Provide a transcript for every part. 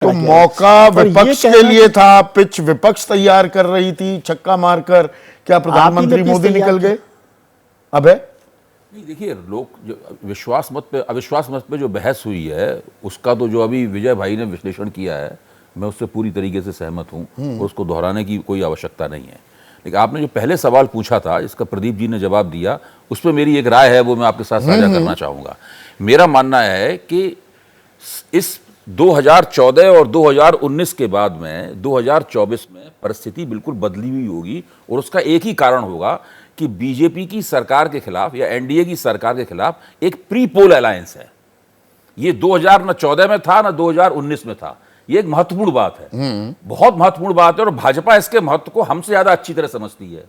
तो मौका विपक्ष के लिए था, पिच विपक्ष तैयार कर रही थी छक्का मारकर, क्या प्रधानमंत्री मोदी निकल गए? अब है नहीं, देखिए, लोग जो विश्वास मत पे अविश्वास मत पे जो बहस हुई है उसका तो जो अभी विजय भाई ने विश्लेषण किया है मैं उससे पूरी तरीके से सहमत हूँ और उसको दोहराने की कोई आवश्यकता नहीं है। लेकिन आपने जो पहले सवाल पूछा था जिसका प्रदीप जी ने जवाब दिया, उस पर मेरी एक राय है, वो मैं आपके साथ साझा करना चाहूँगा। मेरा मानना है कि इस 2014 और 2019 के बाद में 2024 में परिस्थिति बिल्कुल बदली हुई होगी और उसका एक ही कारण होगा कि बीजेपी की सरकार के खिलाफ या एनडीए की सरकार के खिलाफ एक प्री पोल अलायंस है। ये 2014 में था ना 2019 में था। ये एक महत्वपूर्ण बात है, बहुत महत्वपूर्ण बात है और भाजपा इसके महत्व को हमसे ज्यादा अच्छी तरह समझती है।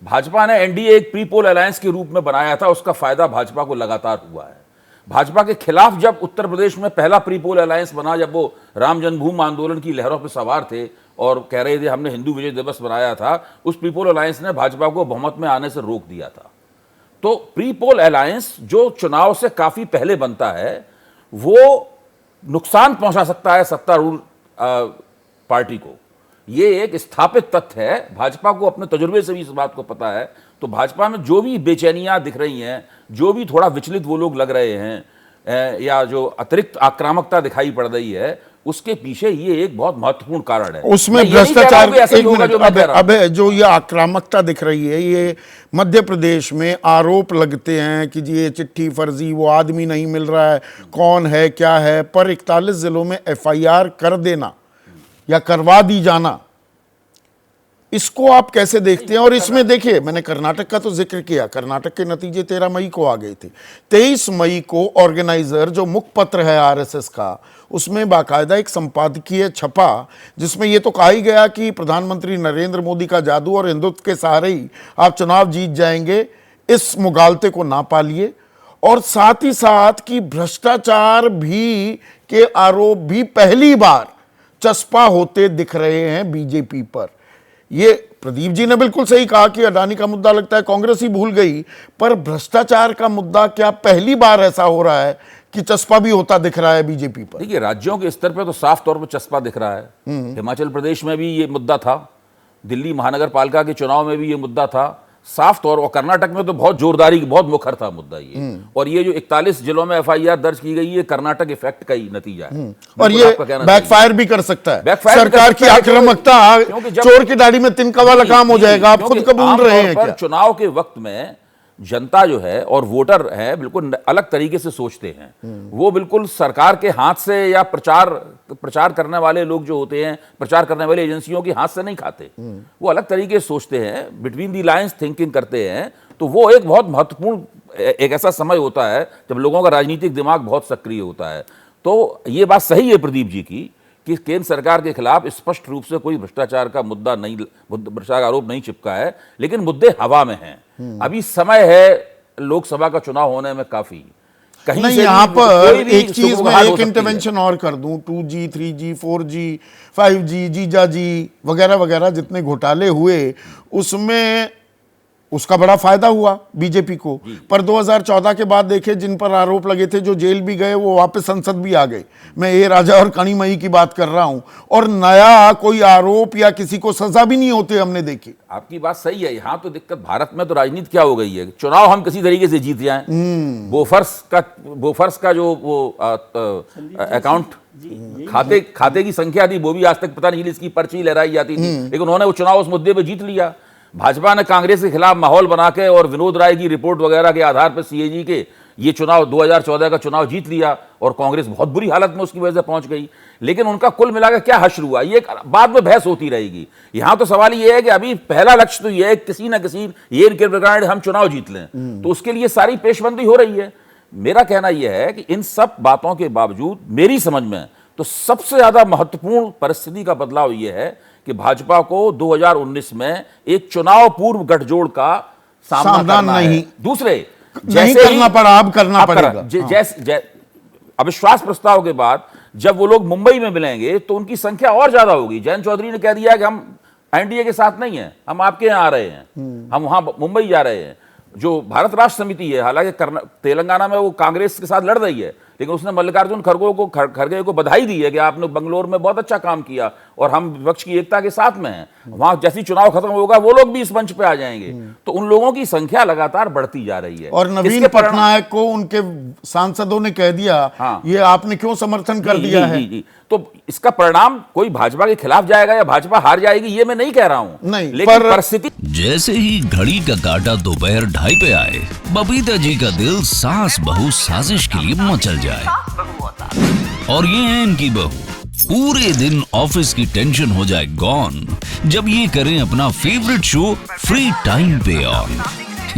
भाजपा ने एनडीए एक प्री पोल अलायंस के रूप में बनाया था, उसका फायदा भाजपा को लगातार हुआ है। भाजपा के खिलाफ जब उत्तर प्रदेश में पहला प्री पोल अलायंस बना, जब वो राम जन्मभूमि आंदोलन की लहरों पर सवार थे और कह रहे थे हमने हिंदू विजय दिवस बनाया था, उस प्री पोल अलायंस ने भाजपा को बहुमत में आने से रोक दिया था। तो प्री पोल अलायंस जो चुनाव से काफी पहले बनता है वो नुकसान पहुंचा सकता है सत्तारूढ़ पार्टी को। ये एक स्थापित तथ्य है, भाजपा को अपने तजुर्बे से भी इस बात को पता है। तो भाजपा में जो भी बेचैनियां दिख रही हैं, जो भी थोड़ा विचलित वो लोग लग रहे हैं या जो अतिरिक्त आक्रामकता दिखाई पड़ रही है, उसके पीछे ये एक बहुत महत्वपूर्ण कारण है। उसमें भ्रष्टाचार अब जो ये आक्रामकता दिख रही है, ये मध्य प्रदेश में आरोप लगते हैं कि जी ये चिट्ठी फर्जी, वो आदमी नहीं मिल रहा है, कौन है क्या है, पर 41 जिलों में एफआईआर कर देना या करवा दी जाना, इसको आप कैसे देखते हैं? और इसमें देखिए, मैंने कर्नाटक का तो जिक्र किया, कर्नाटक के नतीजे 13 मई को आ गए थे। 23 मई को ऑर्गेनाइजर जो मुखपत्र है आरएसएस का, उसमें बाकायदा एक संपादकीय छपा जिसमें यह तो कहा ही गया कि प्रधानमंत्री नरेंद्र मोदी का जादू और हिंदुत्व के सहारे ही आप चुनाव जीत जाएंगे, इस मुगालते को ना पालिए। और साथ ही साथ कि भ्रष्टाचार भी के आरोप भी पहली बार चस्पा होते दिख रहे हैं बीजेपी पर। ये प्रदीप जी ने बिल्कुल सही कहा कि अडानी का मुद्दा लगता है कांग्रेस ही भूल गई, पर भ्रष्टाचार का मुद्दा क्या पहली बार ऐसा हो रहा है कि चस्पा भी होता दिख रहा है बीजेपी पर? देखिए, राज्यों के स्तर पर तो साफ तौर पर चस्पा दिख रहा है। हिमाचल प्रदेश में भी ये मुद्दा था, दिल्ली महानगर पालिका के चुनाव में भी ये मुद्दा था साफ तौर, और कर्नाटक में तो बहुत जोरदारी, बहुत मुखर था मुद्दा ये। और ये जो 41 जिलों में एफआईआर दर्ज की गई है, कर्नाटक इफेक्ट का ही नतीजा है। और ये बैकफायर भी कर सकता है, सरकार की आक्रामकता, चोर की दाढ़ी में तिनका वाला काम हो जाएगा। आप खुद कबूल रहे हैं क्या? चुनाव के वक्त में जनता जो है और वोटर है बिल्कुल अलग तरीके से सोचते हैं। वो बिल्कुल सरकार के हाथ से या प्रचार करने वाले लोग जो होते हैं, प्रचार करने वाली एजेंसियों के हाथ से नहीं खाते। वो अलग तरीके से सोचते हैं, बिटवीन दी लाइंस थिंकिंग करते हैं। तो वो एक बहुत महत्वपूर्ण एक ऐसा समय होता है जब लोगों का राजनीतिक दिमाग बहुत सक्रिय होता है। तो ये बात सही है प्रदीप जी की कि केंद्र सरकार के खिलाफ स्पष्ट रूप से कोई भ्रष्टाचार का मुद्दा नहीं, भ्रष्टाचार आरोप नहीं चिपका है, लेकिन मुद्दे हवा में हैं। अभी समय है लोकसभा का चुनाव होने में काफी। कहीं नहीं, यहाँ पर एक चीज में एक इंटरवेंशन और कर दूं, 2G, 3G, 4G, 5G, जीजा जी वगैरह वगैरह जितने घोटाले हुए, उसमें उसका बड़ा फायदा हुआ बीजेपी को। पर 2014 के बाद देखे जिन पर आरोप लगे थे, जो जेल भी गए, वो वापस संसद भी आ गए। मैं ए राजा और कणिमयी की बात कर रहा हूं। और नया कोई आरोप या किसी को सजा भी नहीं होते हमने देखी। आपकी बात सही है। यहाँ तो दिक्कत भारत में तो राजनीति क्या हो गई है, चुनाव हम किसी तरीके से जीत जाएं। बोफर्स का जो वो अकाउंट खाते की संख्या थी, वो भी आज तक पता नहीं इसकी पर्ची लहराई जाती थी, लेकिन उन्होंने वो चुनाव उस मुद्दे पे जीत लिया। भाजपा ने कांग्रेस के खिलाफ माहौल बना के और विनोद राय की रिपोर्ट वगैरह के आधार पर सीएजी के ये चुनाव 2014 का चुनाव जीत लिया और कांग्रेस बहुत बुरी हालत में उसकी वजह से पहुंच गई। लेकिन उनका कुल मिलाकर क्या हश्र हुआ, ये बाद में बहस होती रहेगी। यहां तो सवाल ये है कि अभी पहला लक्ष्य तो ये है किसी ना किसी ये प्रकार हम चुनाव जीत लें, तो उसके लिए सारी पेशबंदी हो रही है। मेरा कहना यह है कि इन सब बातों के बावजूद मेरी समझ में तो सबसे ज्यादा महत्वपूर्ण परिस्थिति का बदलाव यह है कि भाजपा को 2019 में एक चुनाव पूर्व गठजोड़ का सामना करना नहीं है। दूसरे नहीं करना पड़ा, अब करना पड़ेगा। अविश्वास प्रस्ताव के बाद जब वो लोग मुंबई में मिलेंगे तो उनकी संख्या और ज्यादा होगी। जयंत चौधरी ने कह दिया कि हम एनडीए के साथ नहीं है, हम आपके यहां आ रहे हैं, हम वहां मुंबई जा रहे हैं। जो भारत राष्ट्र समिति है, हालांकि तेलंगाना में वो कांग्रेस के साथ लड़ रही है, लेकिन उसने मल्लिकार्जुन खड़गे को बधाई दी है कि आपने बंगलोर में बहुत अच्छा काम किया और हम विपक्ष की एकता के साथ में हैं। वहां जैसी चुनाव खत्म होगा वो लोग भी इस मंच पे आ जाएंगे। तो उन लोगों की संख्या लगातार बढ़ती जा रही है। और नवीन पटनायक को उनके सांसदों ने कह दिया, हाँ, ये आपने क्यों समर्थन कर दिया है। जी। तो इसका परिणाम कोई भाजपा के खिलाफ जाएगा या भाजपा हार जाएगी ये मैं नहीं कह रहा हूं, नहीं, लेकिन परिस्थिति जैसे ही घड़ी का काटा दोपहर 2:30 पे आए, बबीता जी का दिल सास बहू साजिश के लिए मचल जाए। और ये है इनकी बहू, पूरे दिन ऑफिस की टेंशन हो जाए गॉन जब ये करें अपना फेवरेट शो फ्री टाइम पे ऑन।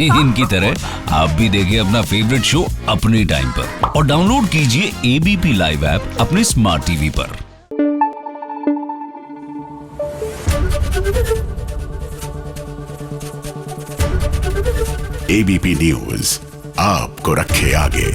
इनकी तरह आप भी देखिए अपना फेवरेट शो अपने टाइम पर और डाउनलोड कीजिए एबीपी लाइव ऐप अपने स्मार्ट टीवी पर। एबीपी न्यूज आपको रखे आगे।